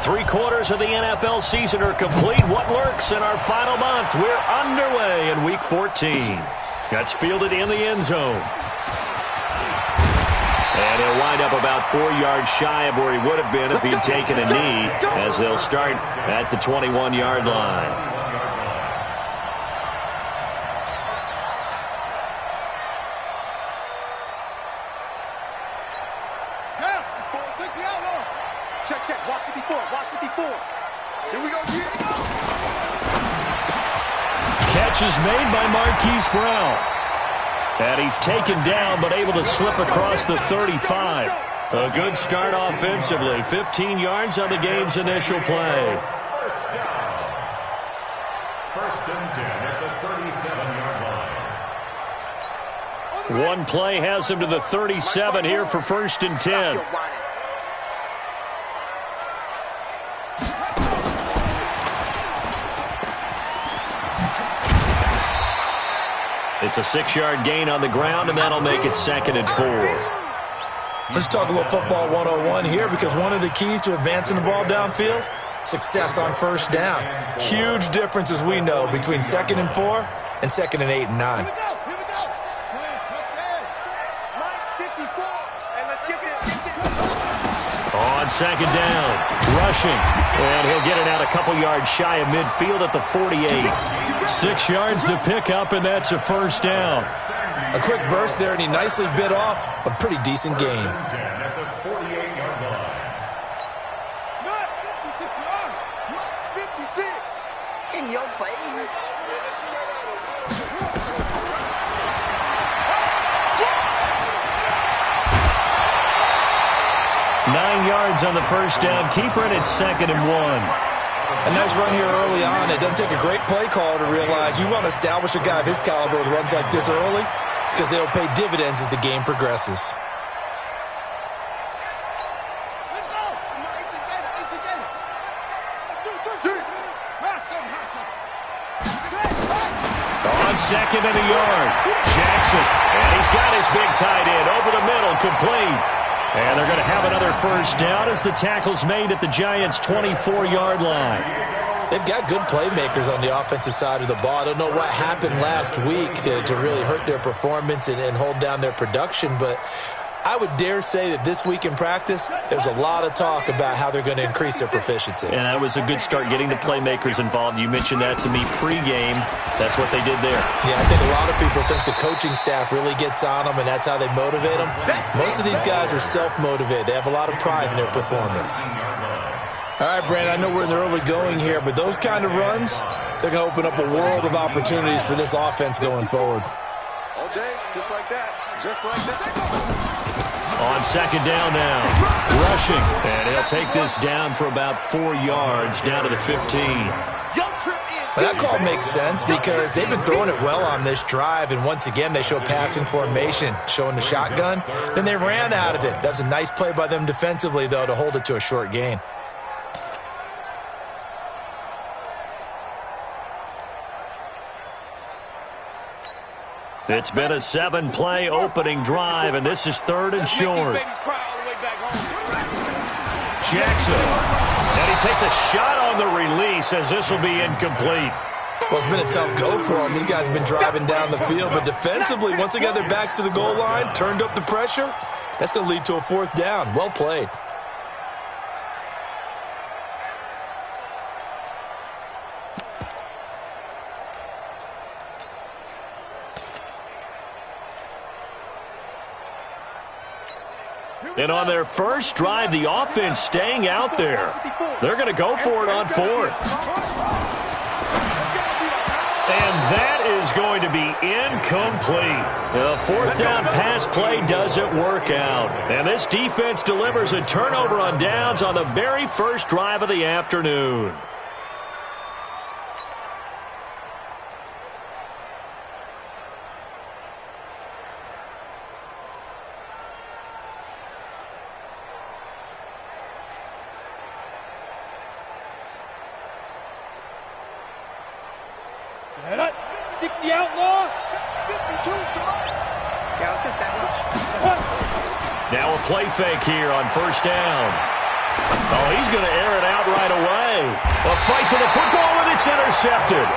3/4 of the NFL season are complete. What lurks in our final month? We're underway in Week 14. That's fielded in the end zone. And he'll wind up about 4 yards shy of where he would have been if he'd taken a knee, as they'll start at the 21-yard line. Check. Watch 54. Here we go. Catch is made by Marquise Brown. And he's taken down, but able to slip across the 35. A good start offensively. 15 yards on the game's initial play. First and 10 at the 37-yard line. One play has him to the 37 here for first and 10. It's a 6-yard gain on the ground, and that'll make it 2nd and 4. Let's talk a little football 101 here, because one of the keys to advancing the ball downfield, success on first down. Huge difference, as we know, between 2nd and 4 and 2nd and 8 and 9. Here we go. Line 54. And let's get this. On 2nd down, rushing. And he'll get it out a couple yards shy of midfield at the 48. 6 yards to pick up, and that's a first down. A quick burst there, and he nicely bit off a pretty decent gain. At the 48-yard line. 56. In your face. Nine yards on the first down. Keeper, and it's 2nd and 1. A nice run here early on. It doesn't take a great play caller to realize you want to establish a guy of his caliber with runs like this early, because they'll pay dividends as the game progresses. Let's go. On 2nd and a yard, Jackson. And he's got his big tight end over the middle, complete. And they're going to have another first down as the tackle's made at the Giants' 24-yard line. They've got good playmakers on the offensive side of the ball. I don't know what happened last week to really hurt their performance and hold down their production, but I would dare say that this week in practice, there's a lot of talk about how they're going to increase their proficiency. And that was a good start getting the playmakers involved. You mentioned that to me pregame. That's what they did there. Yeah, I think a lot of people think the coaching staff really gets on them, and that's how they motivate them. Most of these guys are self-motivated. They have a lot of pride in their performance. All right, Brandon, I know we're in the early going here, but those kind of runs, they're going to open up a world of opportunities for this offense going forward. All day, just like that. Just like that. On 2nd down now, rushing. And he'll take this down for about 4 yards, down to the 15. That call makes sense because they've been throwing it well on this drive, and once again they show passing formation, showing the shotgun. Then they ran out of it. That's a nice play by them defensively, though, to hold it to a short gain. It's been a 7-play opening drive, and this is 3rd and short. Jackson. And he takes a shot on the release as this will be incomplete. Well, it's been a tough go for them. These guys have been driving down the field, but defensively, once they got their backs to the goal line, turned up the pressure, that's going to lead to a 4th down. Well played. And on their first drive, the offense staying out there. They're going to go for it on 4th. And that is going to be incomplete. The 4th down pass play doesn't work out. And this defense delivers a turnover on downs on the very first drive of the afternoon. Set up. 60 outlaw. 52. Yeah, let's go sandwich. Now a play fake here on first down. Oh, he's going to air it out right A fight for the football, and it's intercepted.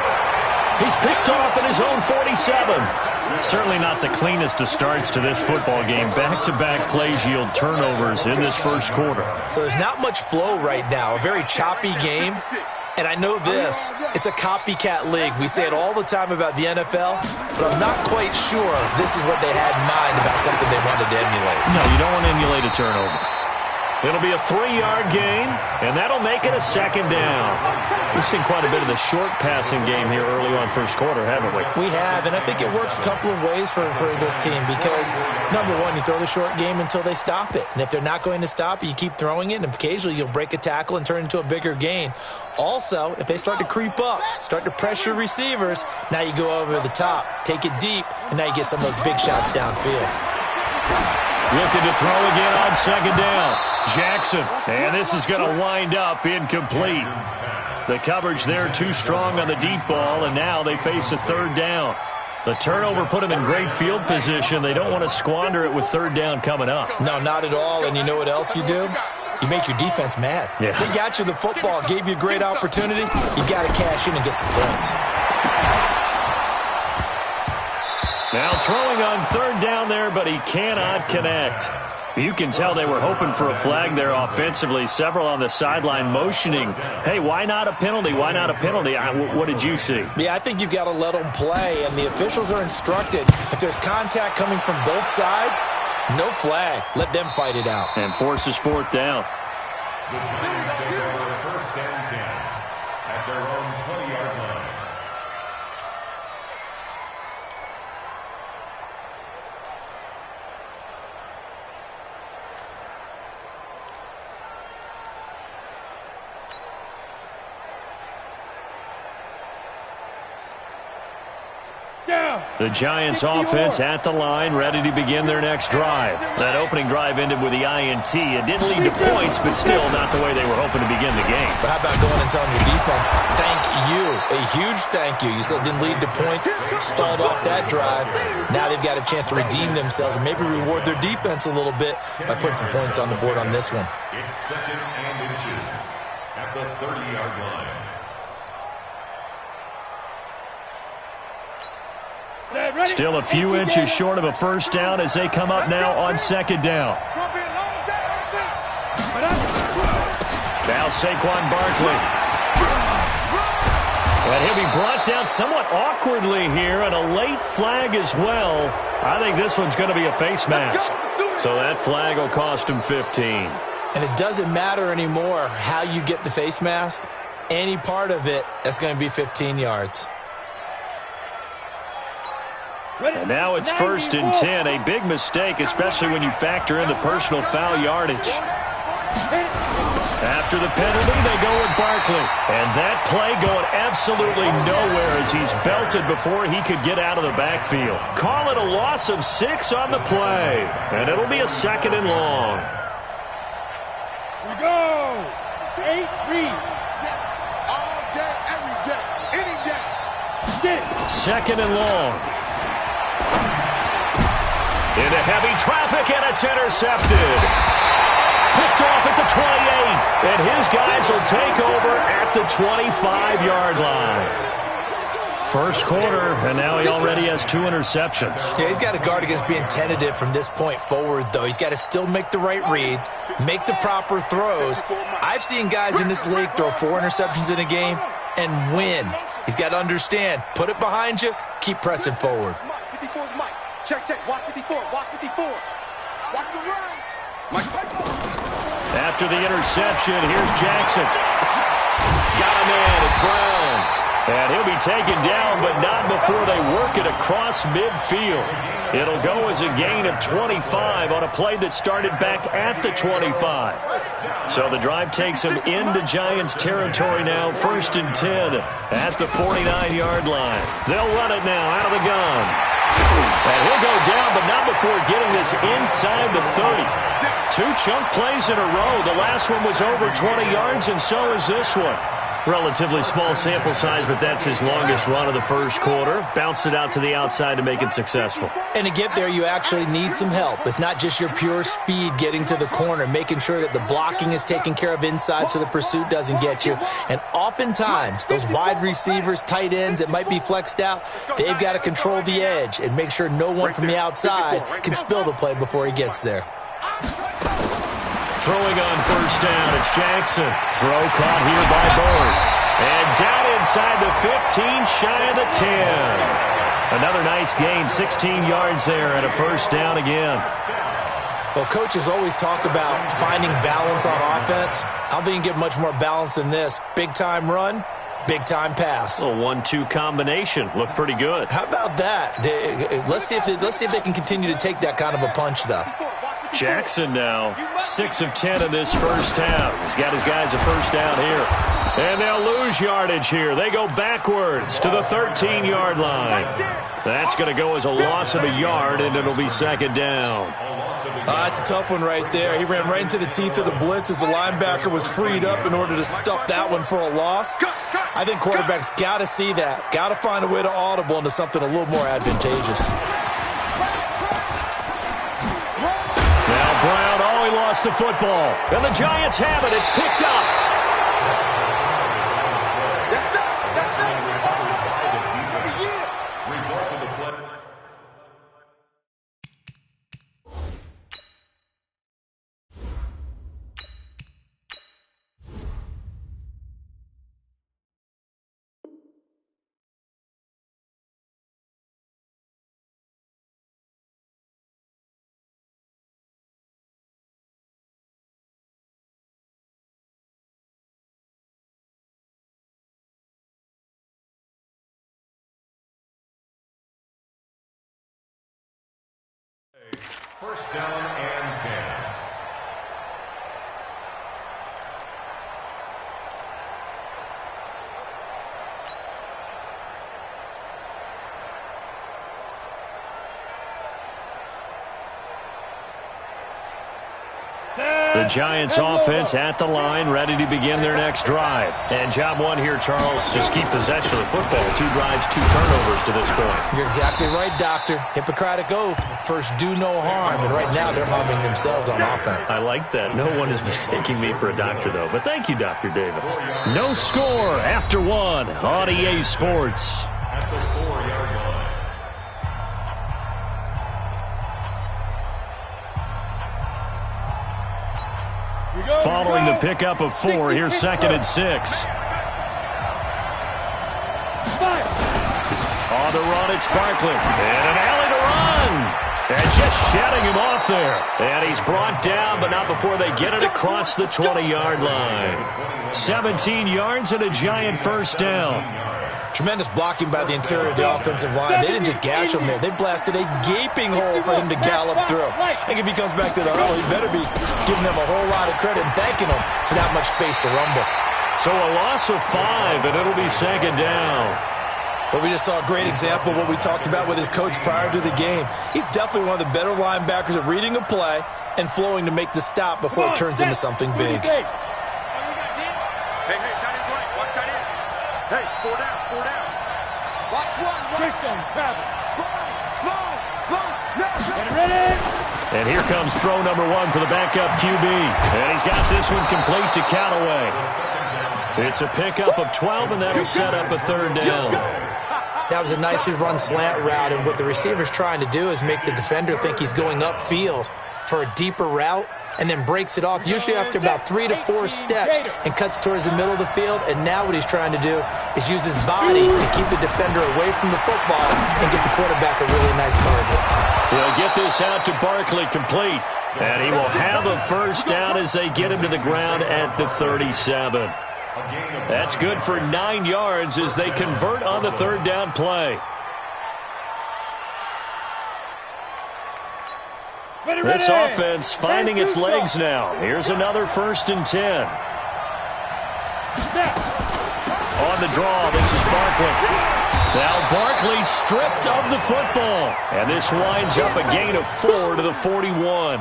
He's picked off at his own 47. Certainly not the cleanest of starts to this football game. Back-to-back plays yield turnovers in this first quarter. So there's not much flow right now. A very choppy game. And I know this, it's a copycat league. We say it all the time about the NFL, but I'm not quite sure this is what they had in mind about something they wanted to emulate. No, you don't want to emulate a turnover. It'll be a 3-yard gain, and that'll make it a second down. We've seen quite a bit of the short passing game here early on first quarter, haven't we? We have, and I think it works a couple of ways for this team because, number one, you throw the short game until they stop it. And if they're not going to stop it, you keep throwing it, and occasionally you'll break a tackle and turn it into a bigger gain. Also, if they start to creep up, start to pressure receivers, now you go over the top, take it deep, and now you get some of those big shots downfield. Looking to throw again on second down. Jackson, and this is going to wind up incomplete. The coverage there too strong on the deep ball, and now they face a third down. The turnover put them in great field position. They don't want to squander it with third down coming up. No, not at all, and you know what else you do? You make your defense mad. Yeah. They got you the football, gave you a great opportunity. You got to cash in and get some points. Now throwing on third down there, but he cannot connect. You can tell they were hoping for a flag there offensively. Several on the sideline motioning, hey, why not a penalty? Why not a penalty? What did you see? Yeah, I think you've got to let them play, and the officials are instructed. If there's contact coming from both sides, no flag. Let them fight it out. And forces fourth down. The Giants take over first and 10 at their own 20-yard line. The Giants offense at the line, ready to begin their next drive. That opening drive ended with the INT. It didn't lead to points, but still not the way they were hoping to begin the game. But how about going and telling your defense, thank you, a huge thank you. You said it didn't lead to points, stalled off that drive. Now they've got a chance to redeem themselves and maybe reward their defense a little bit by putting some points on the board on this one. It's second and inches at the 30-yard line. Still a few inches short of a first down as they come up now on second down. Now Saquon Barkley. And he'll be brought down somewhat awkwardly here, and a late flag as well. I think this one's going to be a face mask. So that flag will cost him 15. And it doesn't matter anymore how you get the face mask. Any part of it, that's going to be 15 yards. And now it's first and 10, a big mistake, especially when you factor in the personal foul yardage. After the penalty, they go with Barkley. And that play going absolutely nowhere as he's belted before he could get out of the backfield. Call it a loss of 6 on the play. And it'll be a second and long. We go. 8 read. All day, every day, any day. Second and long. Into heavy traffic, and it's intercepted. Picked off at the 28, and his guys will take over at the 25-yard line. First quarter, and now he already has 2 interceptions. Yeah, he's got to guard against being tentative from this point forward, though. He's got to still make the right reads, make the proper throws. I've seen guys in this league throw 4 interceptions in a game and win. He's got to understand, put it behind you, keep pressing forward. Check, watch 54, watch 54. Watch the run. After the interception, here's Jackson. Got him in, it's Brown. And he'll be taken down, but not before they work it across midfield. It'll go as a gain of 25 on a play that started back at the 25. So the drive takes him into Giants territory now, first and 10 at the 49-yard line. They'll run it now out of the gun. And he'll go down, but not before getting this inside the 30. 2 chunk plays in a row. The last one was over 20 yards, and so is this one. Relatively small sample size, but that's his longest run of the first quarter. Bounced it out to the outside to make it successful. And to get there, you actually need some help. It's not just your pure speed getting to the corner, making sure that the blocking is taken care of inside so the pursuit doesn't get you. And oftentimes, those wide receivers, tight ends that might be flexed out, they've got to control the edge and make sure no one from the outside can spill the play before he gets there. Throwing on first down, it's Jackson. Throw caught here by Bird. And down inside the 15, shy of the 10. Another nice gain, 16 yards there, and a first down again. Well, coaches always talk about finding balance on offense. I don't think you can get much more balance than this. Big-time run, big-time pass. A 1-2 combination. Looked pretty good. How about that? Let's see if they can continue to take that kind of a punch, though. Jackson now, 6 of 10 in this first half. He's got his guys a first down here. And they'll lose yardage here. They go backwards to the 13-yard line. That's going to go as a loss of a yard, and it'll be second down. That's a tough one right there. He ran right into the teeth of the blitz as the linebacker was freed up in order to stuff that one for a loss. I think quarterbacks got to see that. Got to find a way to audible into something a little more advantageous. Brown, he lost the football. And the Giants have it. It's picked up. First down and 10. The Giants offense at the line, ready to begin their next drive. And job one here, Charles, just keep possession of the football. 2 drives, 2 turnovers to this point. You're exactly right, Doctor. Hippocratic oath, first do no harm. And right now they're harming themselves on offense. I like that. No one is mistaking me for a doctor, though. But thank you, Dr. Davis. No score after 1 on EA Sports. At the 4-yard line. Following the pickup of 4, here's 2nd and 6. On the run, it's Barkley. And an alley to run. And just shedding him off there. And he's brought down, but not before they get it across the 20-yard line. 17 yards and a Giant first down. Tremendous blocking by the interior of the offensive line. They didn't just gash him there. They blasted a gaping hole for him to gallop through. I think if he comes back to the huddle, he better be giving them a whole lot of credit and thanking them for that much space to rumble. So a loss of 5, and it'll be second down. But we just saw a great example of what we talked about with his coach prior to the game. He's definitely one of the better linebackers at reading a play and flowing to make the stop before it turns into something big. Hey, tight end's right. Watch tight end. Hey, 4 down. Watch one. Christian, travel. Get ready. And here comes throw number 1 for the backup QB. And he's got this one complete to Callaway. It's a pickup of 12, and that'll set up a 3rd down. That was a nicely run slant route, and what the receiver's trying to do is make the defender think he's going upfield for a deeper route, and then breaks it off, usually after about 3 to 4 steps, and cuts towards the middle of the field. And now what he's trying to do is use his body to keep the defender away from the football and get the quarterback a really nice target. He'll get this out to Barkley complete, and he will have a first down as they get him to the ground at the 37. That's good for 9 yards as they convert on the 3rd down play. This offense finding its legs now. Here's another 1st and 10. On the draw, this is Barkley. Now Barkley stripped of the football. And this winds up a gain of 4 to the 41.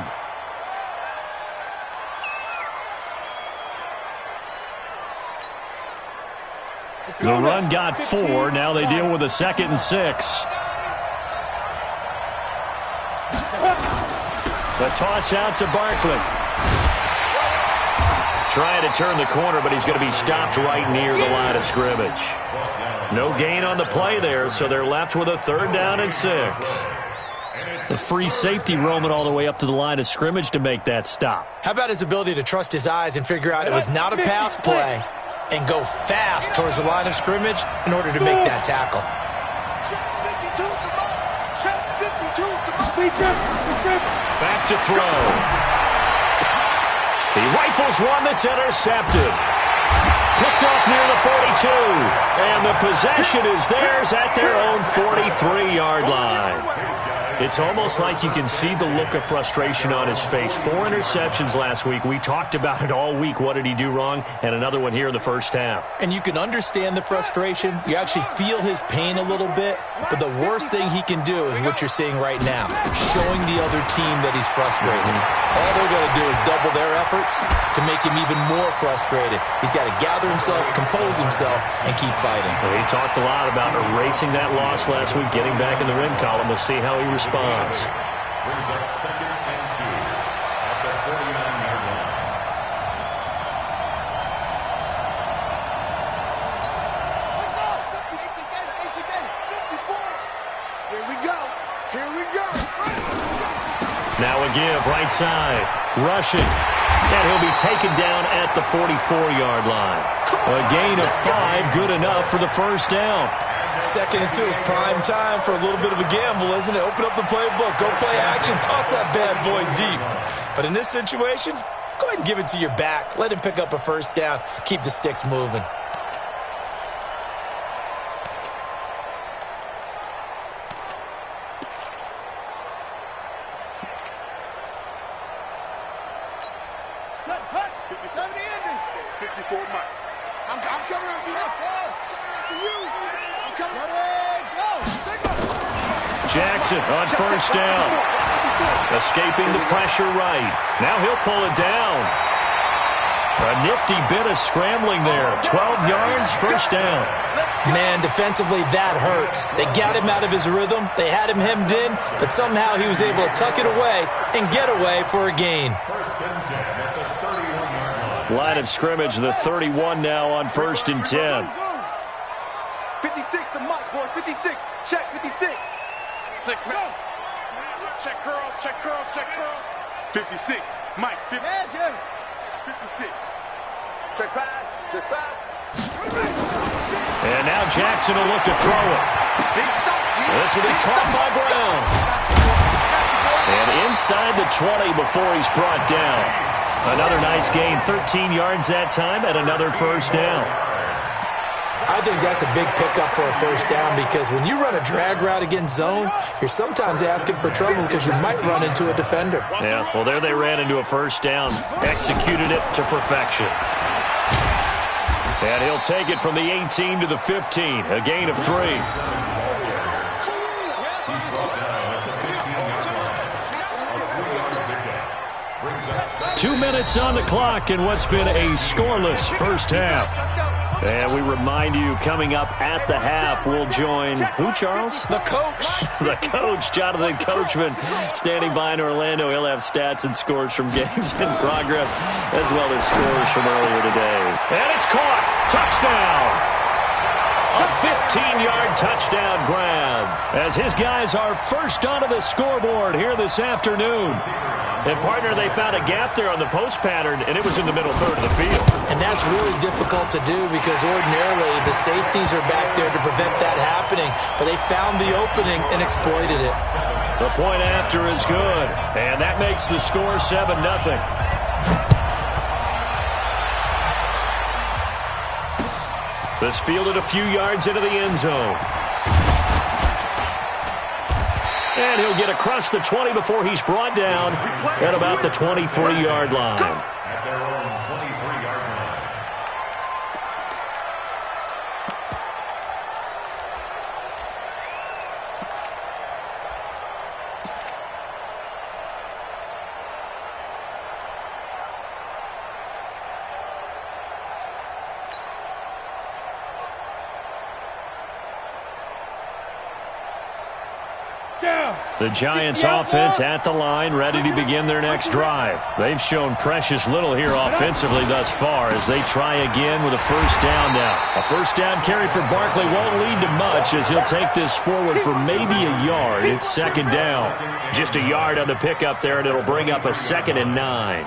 The run got 4. Now they deal with a 2nd and 6. The toss out to Barkley. Trying to turn the corner, but he's going to be stopped right near the line of scrimmage. No gain on the play there, so they're left with a 3rd down and 6. The free safety roaming all the way up to the line of scrimmage to make that stop. How about his ability to trust his eyes and figure out it was not a pass play and go fast towards the line of scrimmage in order to make that tackle? Back to throw. He rifles one that's intercepted. Picked off near the 42. And the possession is theirs at their own 43-yard line. It's almost like you can see the look of frustration on his face. 4 interceptions last week. We talked about it all week. What did he do wrong? And another one here in the first half. And you can understand the frustration. You actually feel his pain a little bit. But the worst thing he can do is what you're seeing right now, showing the other team that he's frustrated. All they're going to do is double their efforts to make him even more frustrated. He's got to gather himself, compose himself, and keep fighting. Well, he talked a lot about erasing that loss last week, getting back in the win column. We'll see how he responds. Brings up 2nd and 2 at the 49-yard line. Let's go. 54. Here we go. Here we go. Now a give, right side. Rushing. And he'll be taken down at the 44-yard line. A gain of 5, good enough for the first down. 2nd and 2 is prime time for a little bit of a gamble, isn't it? Open up the playbook, go play action, toss that bad boy deep. But in this situation, go ahead and give it to your back. Let him pick up a first down. Keep the sticks moving. Jackson on first down. Escaping the pressure right. Now he'll pull it down. A nifty bit of scrambling there. 12 yards, first down. Man, defensively, that hurts. They got him out of his rhythm. They had him hemmed in, but somehow he was able to tuck it away and get away for a gain. Line of scrimmage, the 31 now on 1st and 10. 56 to Mike, boys. 56. Check 56. 6 man. Check curls, check curls, check curls. 56. Mike, 56. Check pass, check pass. And now Jackson will look to throw it. This will be caught by Brown. And inside the 20 before he's brought down. Another nice gain, 13 yards that time, and another first down. I think that's a big pickup for a first down because when you run a drag route against zone, you're sometimes asking for trouble because you might run into a defender. Yeah, well, there they ran into a first down, executed it to perfection. And he'll take it from the 18 to the 15, a gain of 3. 2 minutes on the clock in what's been a scoreless first half. And we remind you, coming up at the half, we'll join who, Charles? The coach. The coach, Jonathan Coachman, standing by in Orlando. He'll have stats and scores from games in progress, as well as scores from earlier today. And it's caught. Touchdown. A 15-yard touchdown grab as his guys are first onto the scoreboard here this afternoon. And, partner, they found a gap there on the post pattern, and it was in the middle third of the field. And that's really difficult to do because ordinarily the safeties are back there to prevent that happening. But they found the opening and exploited it. The point after is good, and that makes the score 7-0. This fielded a few yards into the end zone. And he'll get across the 20 before he's brought down at about the 23-yard line. At their own 23-yard line. The Giants offense at the line, ready to begin their next drive. They've shown precious little here offensively thus far as they try again with a first down now. A first down carry for Barkley won't lead to much as he'll take this forward for maybe a yard. It's second down. Just a yard on the pickup there, and it'll bring up a 2nd and 9.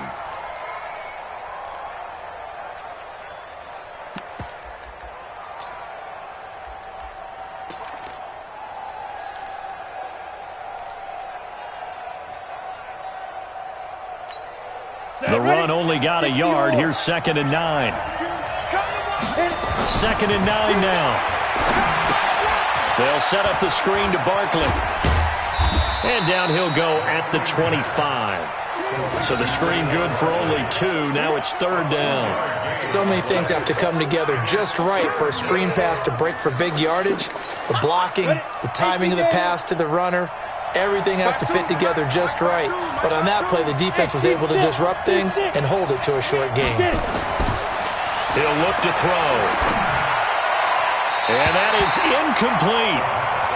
The run only got a yard. Here's 2nd and 9. 2nd and 9 now. They'll set up the screen to Barkley. And down he'll go at the 25. So the screen good for only 2. Now it's 3rd down. So many things have to come together just right for a screen pass to break for big yardage. The blocking, the timing of the pass to the runner. Everything has to fit together just right. But on that play, the defense was able to disrupt things and hold it to a short game. He'll look to throw. And that is incomplete.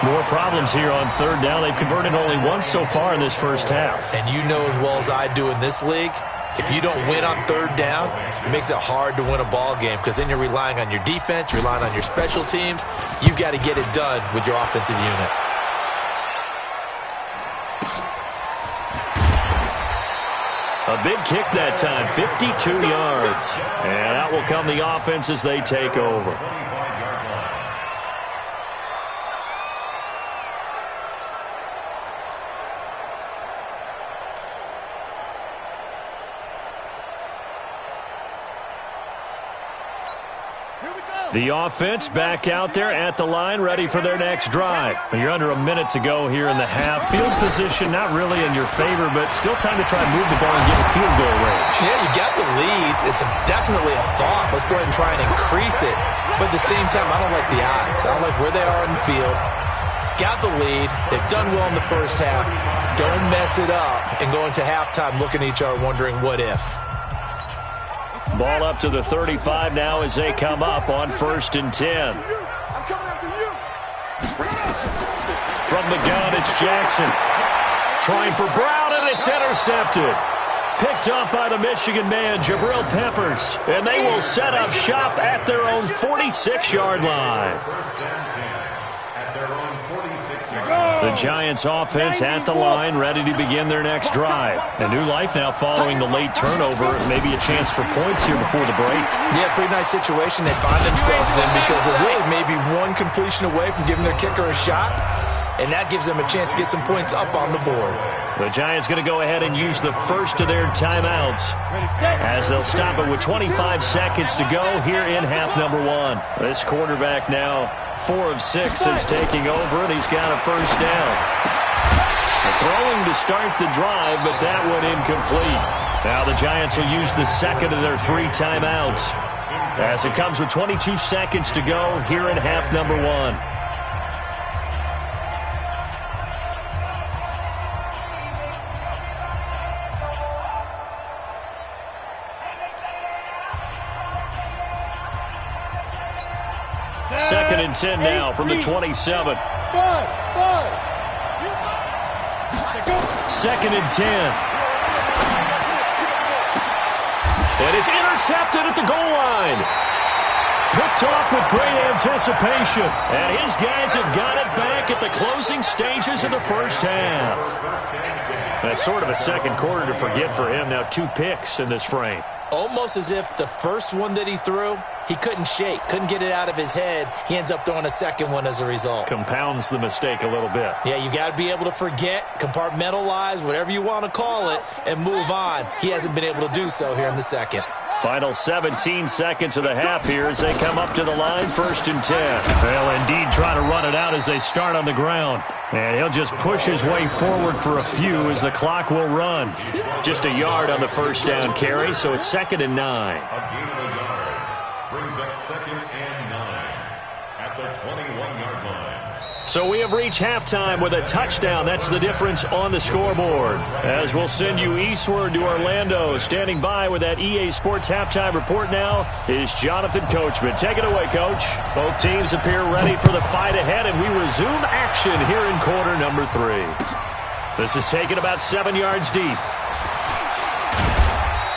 More problems here on 3rd down. They've converted only once so far in this first half. And you know as well as I do in this league, if you don't win on 3rd down, it makes it hard to win a ball game because then you're relying on your defense, you're relying on your special teams. You've got to get it done with your offensive unit. A big kick that time, 52 yards. And out will come the offense as they take over. The offense back out there at the line, ready for their next drive. You're under a minute to go here in the half. Field position not really in your favor, but still time to try and move the ball and get a field goal range. Yeah, you got the lead. It's definitely a thought. Let's go ahead and try and increase it. But at the same time, I don't like the odds. I don't like where they are in the field. Got the lead. They've done well in the first half. Don't mess it up and go into halftime looking at each other wondering what if. Ball up to the 35 now as they come up on 1st and 10. From the gun, it's Jackson. Trying for Brown, and it's intercepted. Picked up by the Michigan man, Jabril Peppers. And they will set up shop at their own 46-yard line. The Giants offense at the line, ready to begin their next drive. A new life now following the late turnover. Maybe a chance for points here before the break. Yeah, pretty nice situation they find themselves in because they're really maybe one completion away from giving their kicker a shot. And that gives them a chance to get some points up on the board. The Giants going to go ahead and use the first of their timeouts as they'll stop it with 25 seconds to go here in half number 1. This quarterback now 4 of 6 since taking over, and he's got a first down. Throwing to start the drive, but that one incomplete. Now the Giants will use the second of their 3 timeouts as it comes with 22 seconds to go here in half number 1. Second and 10 now from the 27. 2nd and 10. And it's intercepted at the goal line. Picked off with great anticipation. And his guys have got it back at the closing stages of the first half. That's sort of a second quarter to forget for him. Now 2 picks in this frame. Almost as if the first one that he threw, he couldn't shake, couldn't get it out of his head. He ends up throwing a second one as a result. Compounds the mistake a little bit. Yeah, you got to be able to forget, compartmentalize, whatever you want to call it, and move on. He hasn't been able to do so here in the second. Final 17 seconds of the half here as they come up to the line, 1st and 10. They'll indeed try to run it out as they start on the ground. And he'll just push his way forward for a few as the clock will run. Just a yard on the first down carry, so it's 2nd and 9. A gain of a yard brings up 2nd and 9. at the 21-yard line. So we have reached halftime with a touchdown. That's the difference on the scoreboard. As we'll send you eastward to Orlando. Standing by with that EA Sports halftime report now is Jonathan Coachman. Take it away, Coach. Both teams appear ready for the fight ahead, and we resume action here in quarter number 3. This is taken about 7 yards deep.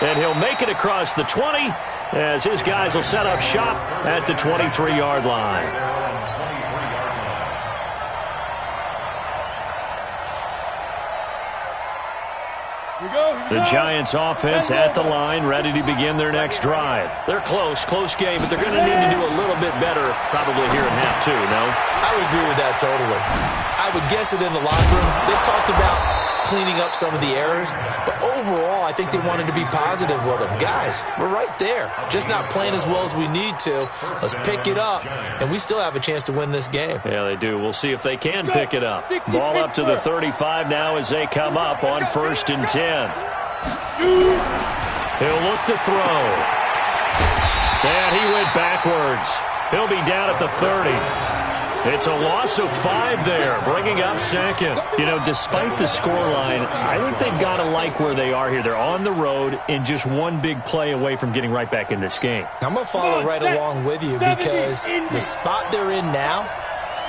And he'll make it across the 20 as his guys will set up shop at the 23-yard line. The Giants offense at the line, ready to begin their next drive. They're close game, but they're going to need to do a little bit better probably here in half 2, no? I would agree with that totally. I would guess it in the locker room. They talked about cleaning up some of the errors, but overall, I think they wanted to be positive with them. Guys, we're right there. Just not playing as well as we need to. Let's pick it up, and we still have a chance to win this game. Yeah, they do. We'll see if they can pick it up. Ball up to the 35 now as they come up on 1st and 10. He'll look to throw. And he went backwards. He'll be down at the 30. It's a loss of 5 there, bringing up 2nd. You know, despite the scoreline, I think they've got to like where they are here. They're on the road and just one big play away from getting right back in this game. I'm going to follow right along with you because the spot they're in now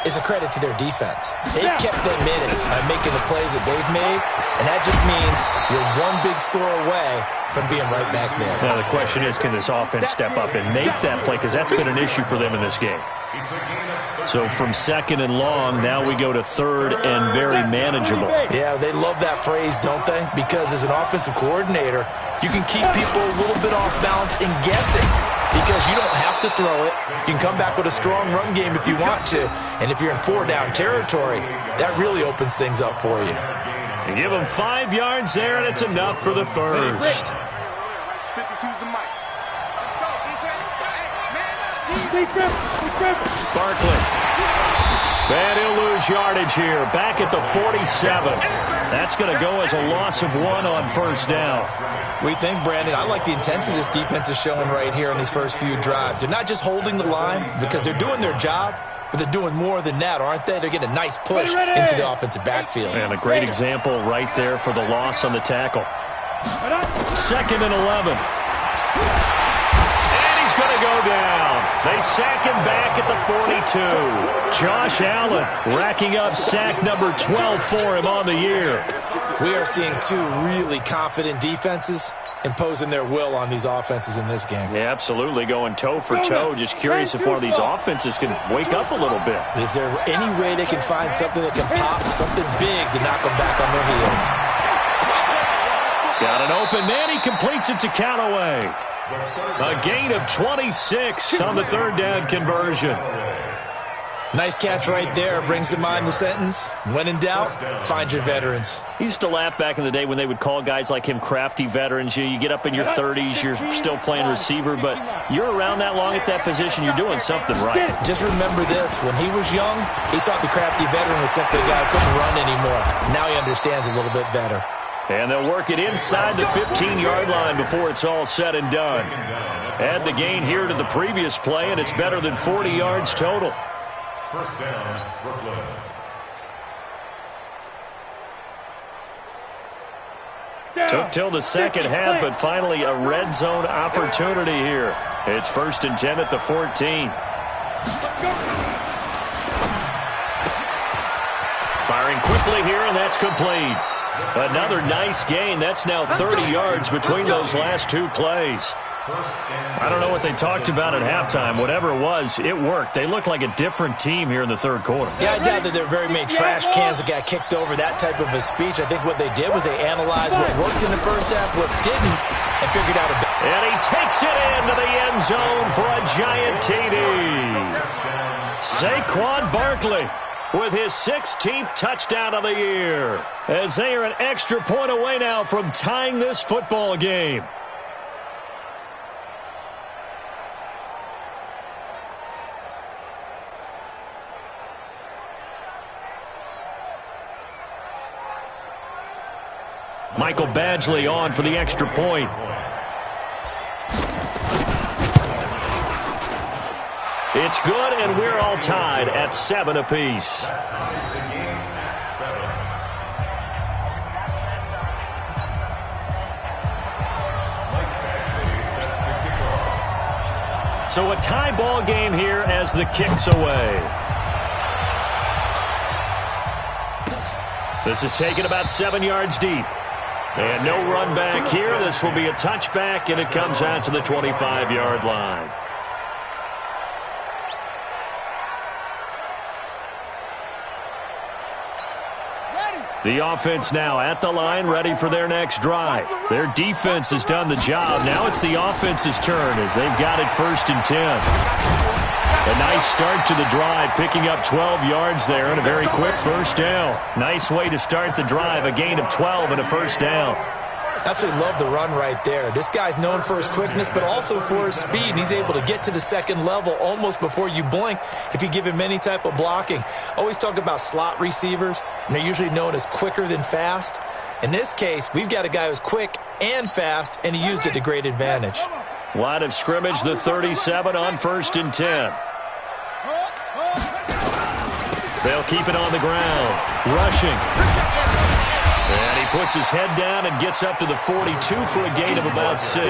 is a credit to their defense. They've kept them in it by making the plays that they've made, and that just means you're one big score away from being right back there. Now, the question is, can this offense step up and make that play? Because that's been an issue for them in this game. So from 2nd and long, now we go to 3rd and very manageable. Yeah, they love that phrase, don't they? Because as an offensive coordinator, you can keep people a little bit off balance and guessing because you don't have to throw it. You can come back with a strong run game if you want to. And if you're in 4-down territory, that really opens things up for you. You give them 5 yards there, and it's enough for the first. 52's the mic. Let's go, defense. Barkley. And he'll lose yardage here. Back at the 47. That's going to go as a loss of 1 on 1st down. We think, Brandon, I like the intensity this defense is showing right here in these first few drives. They're not just holding the line because they're doing their job, but they're doing more than that, aren't they? They're getting a nice push into the offensive backfield. And a great example right there for the loss on the tackle. 2nd and 11. And he's going to go down. They sack him back at the 42. Josh Allen racking up sack number 12 for him on the year. We are seeing 2 really confident defenses imposing their will on these offenses in this game. Yeah, absolutely, going toe for toe. Just curious if one of these offenses can wake up a little bit. Is there any way they can find something that can pop, something big to knock them back on their heels? He's got an open man. He completes it to Callaway. A gain of 26 on the 3rd down conversion. Nice catch right there. Brings to mind the sentence, when in doubt, find your veterans. He used to laugh back in the day when they would call guys like him crafty veterans. You get up in your 30s, you're still playing receiver, but you're around that long at that position, you're doing something right. Just remember this. When he was young, he thought the crafty veteran was simply a guy who couldn't run anymore. Now he understands a little bit better. And they'll work it inside the 15-yard line before it's all said and done. Add the gain here to the previous play, and it's better than 40 yards total. 1st down, Brooklyn. Took till the second half, but finally a red zone opportunity here. It's 1st and 10 at the 14. Firing quickly here, and that's complete. Another nice gain. That's now 30 yards between those last 2 plays. I don't know what they talked about at halftime. Whatever it was, it worked. They look like a different team here in the 3rd quarter. Yeah, I doubt that there are very many trash cans that got kicked over, that type of a speech. I think what they did was they analyzed what worked in the first half, what didn't, and figured out a better. And he takes it into the end zone for a giant TD. Saquon Barkley with his 16th touchdown of the year, as they are an extra point away now from tying this football game. Michael Badgley on for the extra point. It's good, and we're all tied at 7 apiece. So a tie ball game here as the kick's away. This is taken about 7 yards deep. And no run back here. This will be a touchback, and it comes out to the 25-yard line. The offense now at the line, ready for their next drive. Their defense has done the job. Now it's the offense's turn as they've got it 1st and 10. A nice start to the drive, picking up 12 yards there and a very quick first down. Nice way to start the drive, a gain of 12 and a first down. Absolutely love the run right there. This guy's known for his quickness, but also for his speed. He's able to get to the second level almost before you blink if you give him any type of blocking. Always talk about slot receivers, and they're usually known as quicker than fast. In this case, we've got a guy who's quick and fast, and he used it to great advantage. Line of scrimmage, the 37 on 1st and 10. They'll keep it on the ground. Rushing. And he puts his head down and gets up to the 42 for a gain of about 6.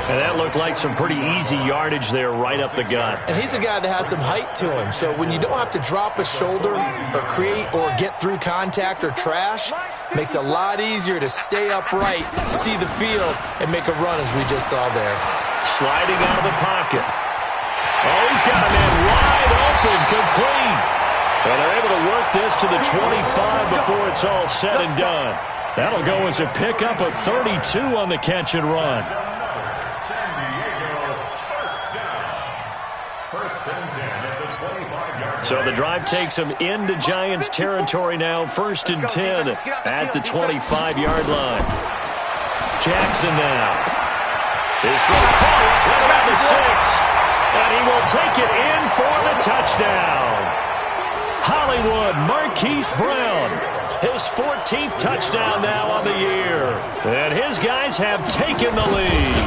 And that looked like some pretty easy yardage there right up the gut. And he's a guy that has some height to him, so when you don't have to drop a shoulder or create or get through contact or trash, makes it a lot easier to stay upright, see the field, and make a run as we just saw there. Sliding out of the pocket. Oh, he's got a man wide open, complete. And they're able to work this to the 25 before it's all said and done. That'll go as a pickup of 32 on the catch and run. So the drive takes them into Giants territory now. 1st and 10 at the 25-yard line. Jackson now. Is right around the 6. And he will take it in for the touchdown. Hollywood Marquise Brown, his 14th touchdown now on the year. And his guys have taken the lead.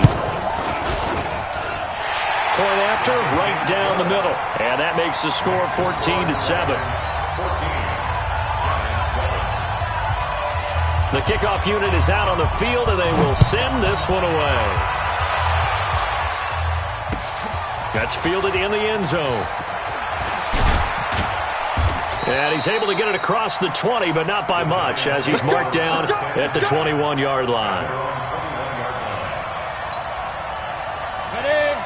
Point after, right down the middle. And that makes the score 14-7. The kickoff unit is out on the field, and they will send this one away. That's fielded in the end zone. And he's able to get it across the 20, but not by much, as he's marked down at the 21-yard line.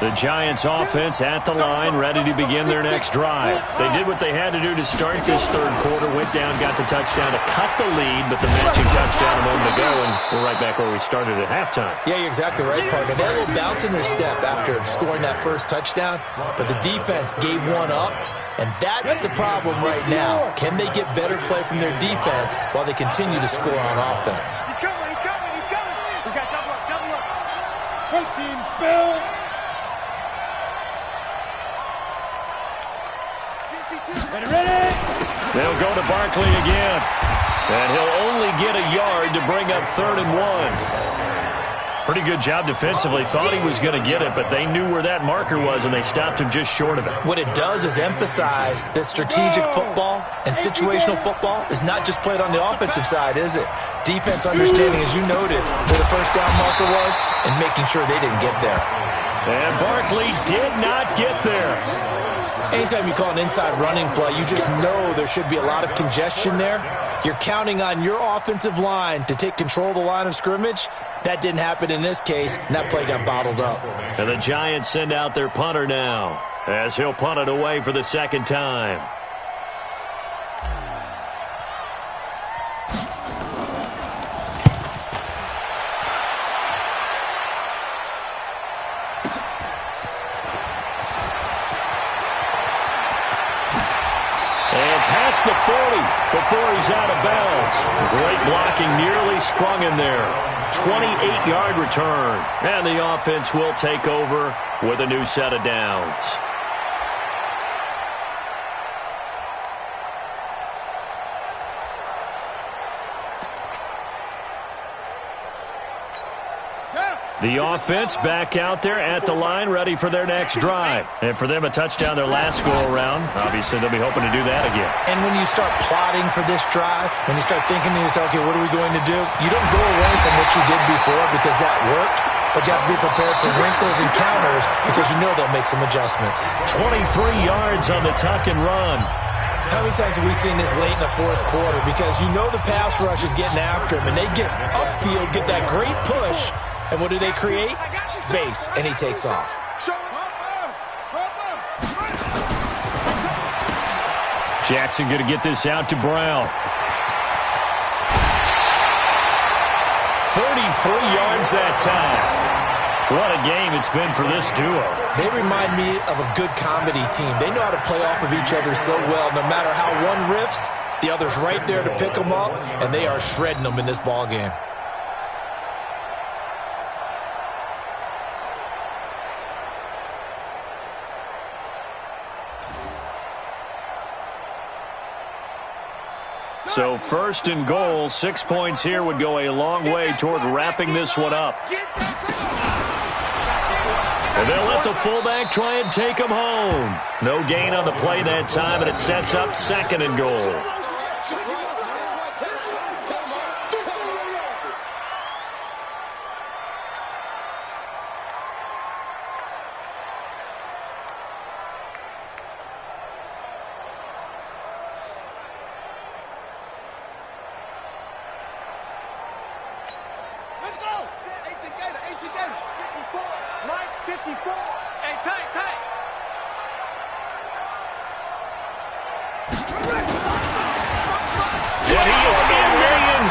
The Giants offense at the line, ready to begin their next drive. They did what they had to do to start this third quarter, went down, got the touchdown to cut the lead, but the matching touchdown a moment ago, and we're right back where we started at halftime. Yeah, you're exactly right, partner. They had a little bounce in their step after scoring that first touchdown, but the defense gave one up, and that's the problem right now. Can they get better play from their defense while they continue to score on offense? He's coming. We got double up. 14, spill. They'll go to Barkley again. And he'll only get a yard to bring up 3rd and 1. Pretty good job defensively. Thought he was going to get it, but they knew where that marker was, and they stopped him just short of it. What it does is emphasize that strategic football and situational football is not just played on the offensive side, is it? Defense understanding, as you noted, where the first down marker was and making sure they didn't get there. And Barkley did not get there. Anytime you call an inside running play, you just know there should be a lot of congestion there. You're counting on your offensive line to take control of the line of scrimmage. That didn't happen in this case, and that play got bottled up. And the Giants send out their punter now, as he'll punt it away for the second time. The 40 before he's out of bounds. Great blocking, nearly sprung him there. 28-yard return. And the offense will take over with a new set of downs. The offense back out there at the line, ready for their next drive. And for them, a touchdown their last go-around. Obviously, they'll be hoping to do that again. And when you start plotting for this drive, when you start thinking to yourself, okay, what are we going to do? You don't go away from what you did before because that worked, but you have to be prepared for wrinkles and counters because you know they'll make some adjustments. 23 yards on the tuck and run. How many times have we seen this late in the fourth quarter? Because you know the pass rush is getting after him, and they get upfield, get that great push, and what do they create? Space, and he takes off. Jackson going to get this out to Brown. 33 yards that time. What a game it's been for this duo. They remind me of a good comedy team. They know how to play off of each other so well. No matter how one riffs, the other's right there to pick them up, and they are shredding them in this ball game. So first and goal, 6 points here would go a long way toward wrapping this one up. And they'll let the fullback try and take him home. No gain on the play that time, and it sets up second and goal.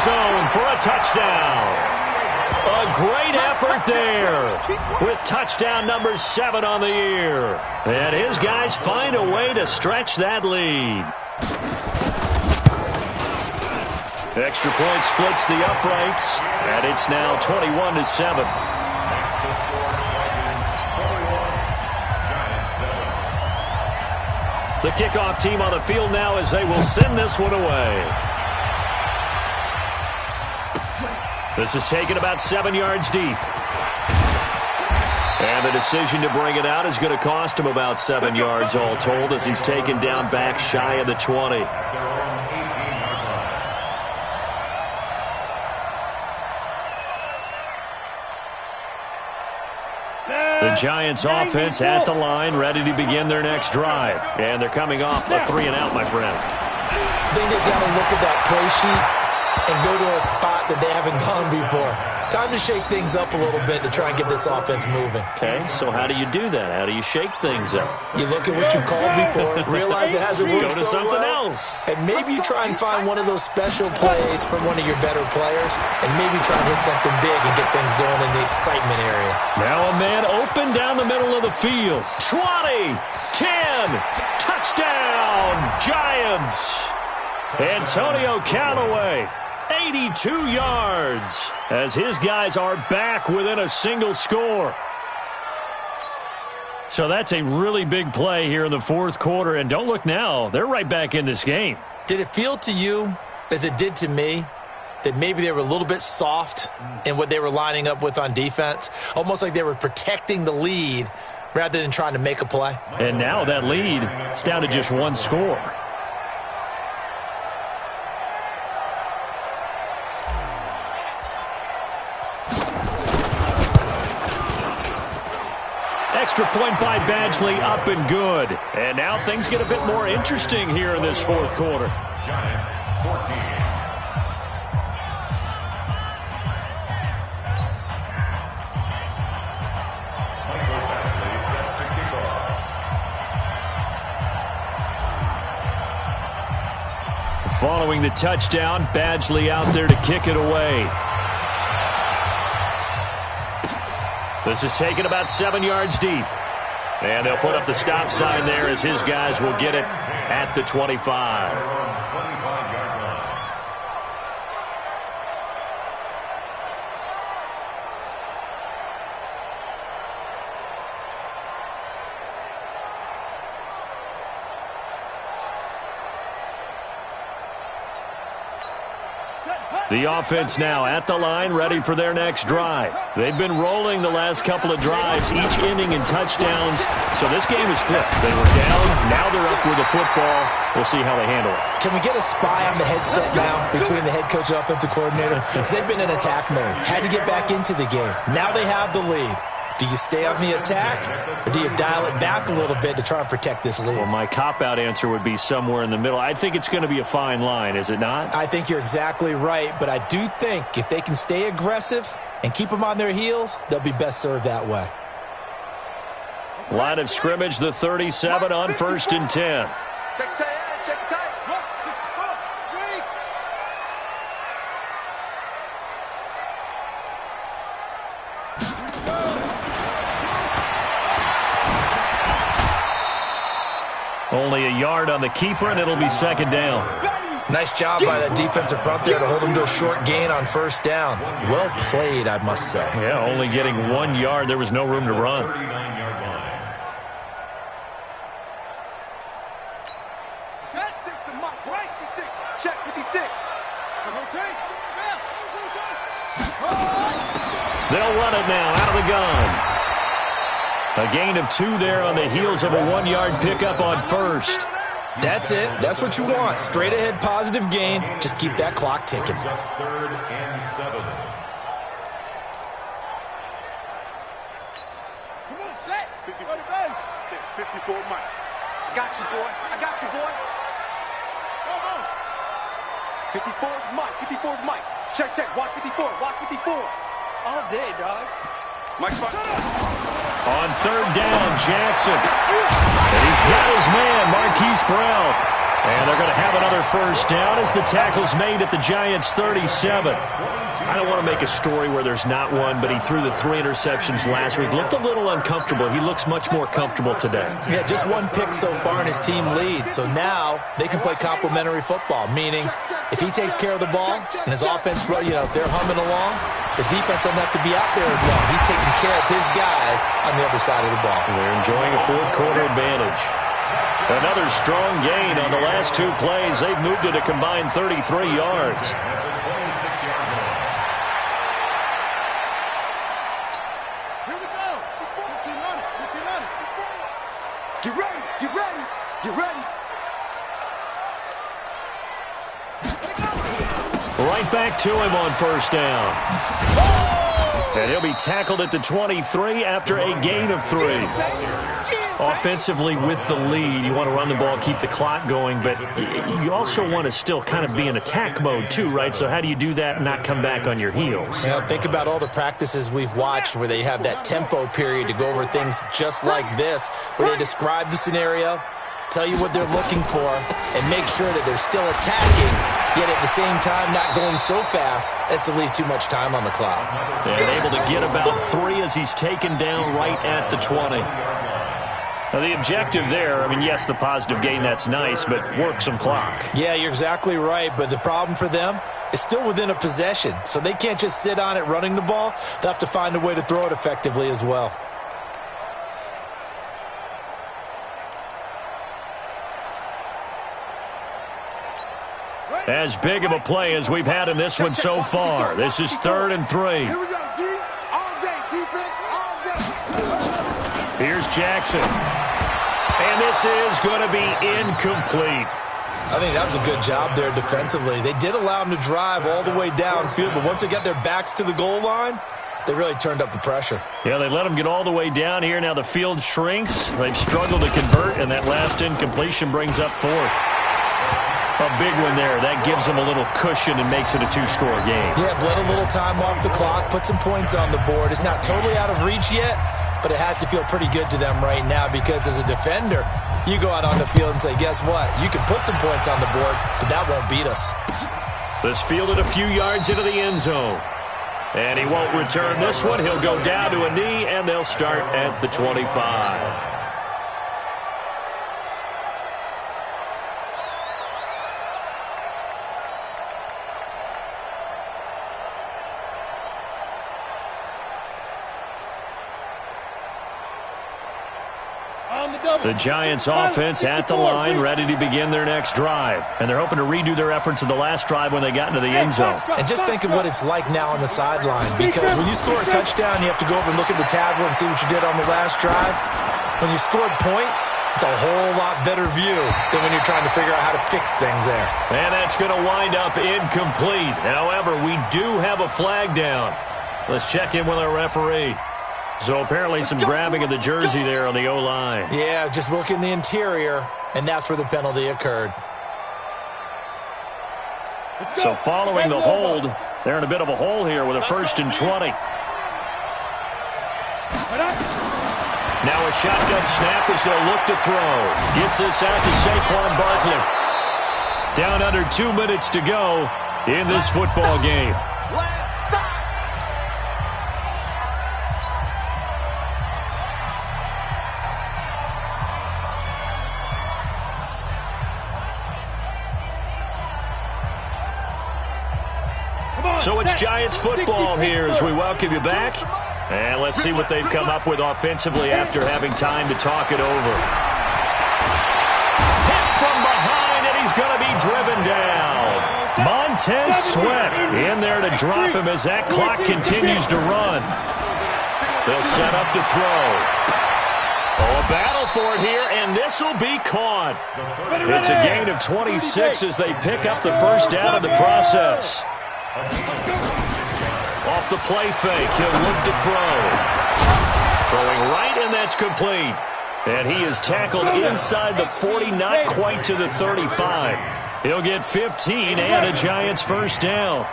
Zone for a touchdown. A great effort there with touchdown number 7 on the year. And his guys find a way to stretch that lead. Extra point splits the uprights, and it's now 21-7. The kickoff team on the field now as they will send this one away. This is taken about 7 yards deep. And the decision to bring it out is going to cost him about 7 yards all told as he's taken down back shy of the 20. The Giants offense at the line, ready to begin their next drive. And they're coming off a 3-and-out, my friend. I think they've got to look at that play sheet and go to a spot that they haven't gone before. Time to shake things up a little bit to try and get this offense moving. Okay, so how do you do that? How do you shake things up? You look at what you've called before, realize it hasn't worked so well. Go to something else. And maybe you try and find one of those special plays from one of your better players, and maybe try and hit something big and get things going in the excitement area. Now a man open down the middle of the field. 20, 10, touchdown, Giants. Antonio Callaway, 82 yards, as his guys are back within a single score. So that's a really big play here in the fourth quarter, and don't look now, they're right back in this game. Did it feel to you, as it did to me, that maybe they were a little bit soft in what they were lining up with on defense? Almost like they were protecting the lead rather than trying to make a play. And now that lead is down to just one score. Extra point by Badgley, up and good. And now things get a bit more interesting here in this fourth quarter. Giants 14. Michael Badgley set to kick off. Following the touchdown, Badgley out there to kick it away. This is taken about 7 yards deep. And they'll put up the stop sign there as his guys will get it at the 25. The offense now at the line, ready for their next drive. They've been rolling the last couple of drives, each ending in touchdowns. So this game is flipped. They were down, now they're up with the football. We'll see how they handle it. Can we get a spy on the headset now between the head coach and offensive coordinator? Because they've been in attack mode. Had to get back into the game. Now they have the lead. Do you stay on the attack, or do you dial it back a little bit to try and protect this lead? Well, my cop-out answer would be somewhere in the middle. I think it's going to be a fine line, is it not? I think you're exactly right, but I do think if they can stay aggressive and keep them on their heels, they'll be best served that way. Line of scrimmage, the 37 on 1st and 10. Check tight, check tight. Only a yard on the keeper, and it'll be 2nd down. Nice job by that defensive front there to hold them to a short gain on 1st down. Well played, I must say. Yeah, only getting 1 yard. There was no room to run. 39-yard line. Check 56. They'll run it now out of the gun. A gain of 2 there on the heels of a 1-yard pickup on 1st. That's it. That's what you want. Straight ahead positive gain. Just keep that clock ticking. 3rd and 7. Come on, set. 54 Mike. I got you, boy. I got you, boy. Come on. 54's Mike. 54's Mike. Check, check. Watch 54. Watch 54. All day, dog. Mike's fine. On 3rd down, Jackson. And he's got his man, Marquise Brown. And they're going to have another 1st down as the tackle's made at the Giants' 37. I don't want to make a story where there's not one, but he threw the 3 interceptions last week. Looked a little uncomfortable. He looks much more comfortable today. Yeah, just 1 pick so far and his team leads. So now they can play complementary football, meaning if he takes care of the ball and his offense, they're humming along, the defense doesn't have to be out there as long. He's taking care of his guys on the other side of the ball. They're enjoying a 4th quarter advantage. Another strong gain on the last 2 plays. They've moved it a combined 33 yards. Here we go. 15 on it. 15 on it. Get ready. Get ready. Get ready. Right back to him on 1st down. And he'll be tackled at the 23 after a gain of 3. Offensively with the lead, you want to run the ball, keep the clock going, but you also want to still kind of be in attack mode too, right? So how do you do that and not come back on your heels? Yeah, think about all the practices we've watched where they have that tempo period to go over things just like this, where they describe the scenario, tell you what they're looking for, and make sure that they're still attacking, yet at the same time not going so fast as to leave too much time on the clock. And able to get about 3 as he's taken down right at the 20. Now, the objective there, yes, the positive gain, that's nice, but work some clock. Yeah, you're exactly right, but the problem for them is still within a possession, so they can't just sit on it running the ball. They'll have to find a way to throw it effectively as well. As big of a play as we've had in this one so far. This is 3rd and 3. Here we go, D. All day, defense, all day. Here's Jackson. And this is going to be incomplete. I think that was a good job there defensively. They did allow them to drive all the way downfield, but once they got their backs to the goal line, they really turned up the pressure. Yeah, they let them get all the way down here. Now the field shrinks. They've struggled to convert, and that last incompletion brings up 4th. A big one there. That gives them a little cushion and makes it a 2-score game. Yeah, bled a little time off the clock, put some points on the board. It's not totally out of reach yet, but it has to feel pretty good to them right now because as a defender, you go out on the field and say, guess what? You can put some points on the board, but that won't beat us. This fielded a few yards into the end zone. And he won't return this one. He'll go down to a knee, and they'll start at the 25. The Giants offense at the line, ready to begin their next drive. And they're hoping to redo their efforts of the last drive when they got into the end zone. And just think of what it's like now on the sideline, because when you score a touchdown, you have to go over and look at the tablet and see what you did on the last drive. When you scored points, it's a whole lot better view than when you're trying to figure out how to fix things there. And that's going to wind up incomplete. However, we do have a flag down. Let's check in with our referee. So apparently some grabbing of the jersey there on the O-line. Yeah, just look in the interior, and that's where the penalty occurred. So following the hold, they're in a bit of a hole here with a 1st and 20. Now a shotgun snap as they'll look to throw. Gets this out to Saquon Barkley. Down under 2 minutes to go in this football game. So it's Giants football here as we welcome you back. And let's see what they've come up with offensively after having time to talk it over. Hit from behind, and he's going to be driven down. Montez Sweat in there to drop him as that clock continues to run. They'll set up to throw. Oh, a battle for it here, and this will be caught. It's a gain of 26 as they pick up the first down of the process. Off the play fake, he'll look to throw. Throwing right, and that's complete. And he is tackled inside the 40, not quite to the 35. He'll get 15 and a Giants first down.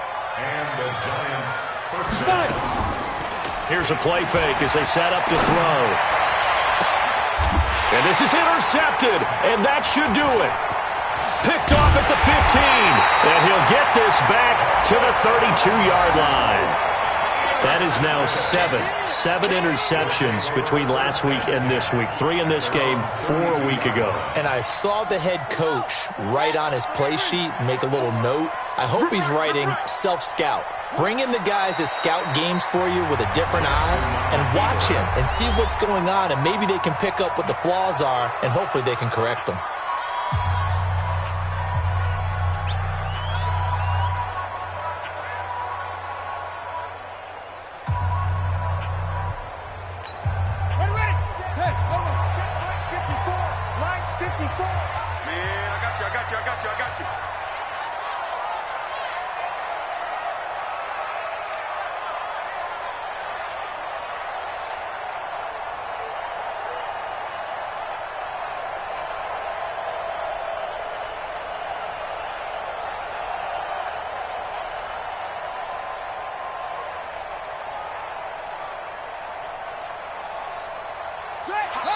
Here's a play fake as they set up to throw. And this is intercepted, and that should do it. Picked off at the 15, and he'll get this back to the 32-yard line. That is now seven interceptions between last week and this week. 3 in this game, 4 a week ago. And I saw the head coach write on his play sheet, make a little note. I hope he's writing self-scout. Bring in the guys that scout games for you with a different eye and watch him and see what's going on, and maybe they can pick up what the flaws are, and hopefully they can correct them.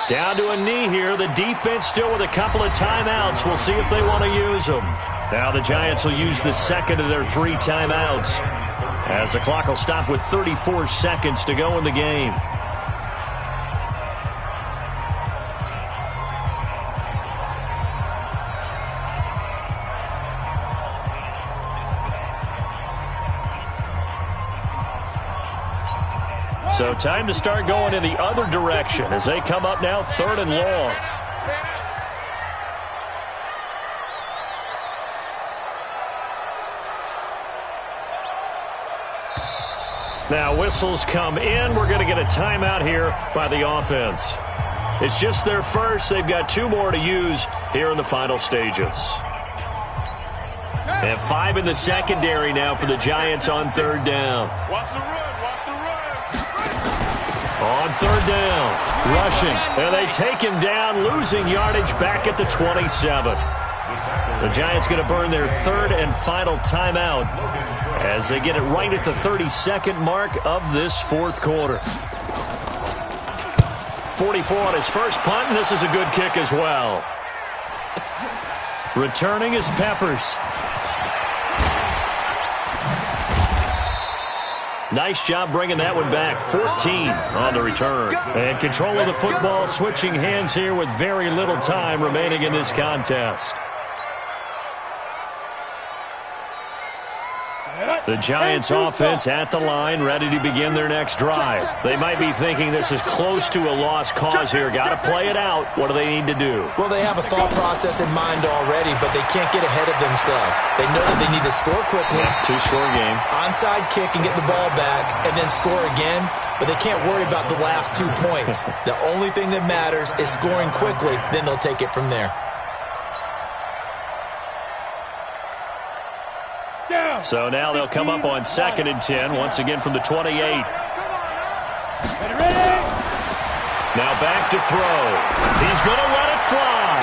Down to a knee here. The defense still with a couple of timeouts. We'll see if they want to use them. Now the Giants will use the second of their 3 timeouts, as the clock will stop with 34 seconds to go in the game. So time to start going in the other direction as they come up now 3rd and long. Now whistles come in. We're going to get a timeout here by the offense. It's just their first. They've got 2 more to use here in the final stages. And 5 in the secondary now for the Giants on 3rd down. Watch the run. Watch the run. On 3rd down, rushing, and they take him down, losing yardage back at the 27. The Giants going to burn their 3rd and final timeout as they get it right at the 32nd mark of this 4th quarter. 44 on his first punt, and this is a good kick as well. Returning is Peppers. Nice job bringing that one back. 14 on the return. And control of the football, switching hands here with very little time remaining in this contest. The Giants offense at the line, ready to begin their next drive. They might be thinking this is close to a lost cause here. Got to play it out. What do they need to do? Well, they have a thought process in mind already, but they can't get ahead of themselves. They know that they need to score quickly. Yeah, two-score game. Onside kick and get the ball back and then score again, but they can't worry about the last 2 points. The only thing that matters is scoring quickly, then they'll take it from there. So now they'll come up on 2nd and 10, once again from the 28. Now back to throw. He's going to let it fly.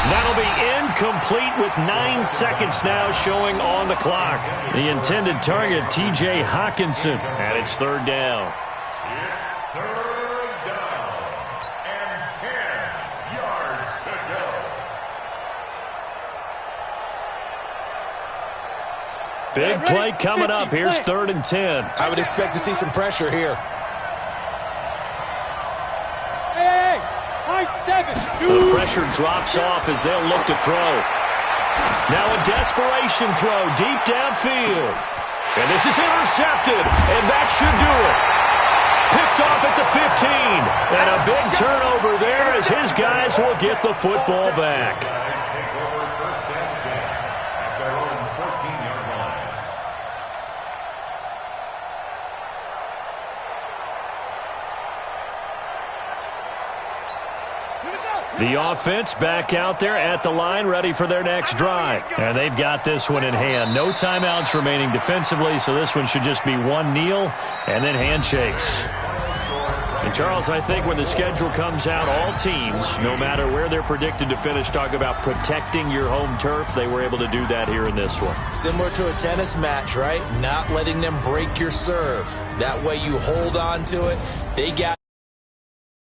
That'll be incomplete with 9 seconds now showing on the clock. The intended target, T.J. Hawkinson, and it's 3rd down. Big play coming up. Here's 3rd and 10. I would expect to see some pressure here. The pressure drops off as they'll look to throw. Now a desperation throw deep downfield. And this is intercepted, and that should do it. Picked off at the 15. And a big turnover there as his guys will get the football back. The offense back out there at the line, ready for their next drive. And they've got this one in hand. No timeouts remaining defensively, so this one should just be one kneel and then handshakes. And, Charles, I think when the schedule comes out, all teams, no matter where they're predicted to finish, talk about protecting your home turf. They were able to do that here in this one. Similar to a tennis match, right? Not letting them break your serve. That way you hold on to it. They got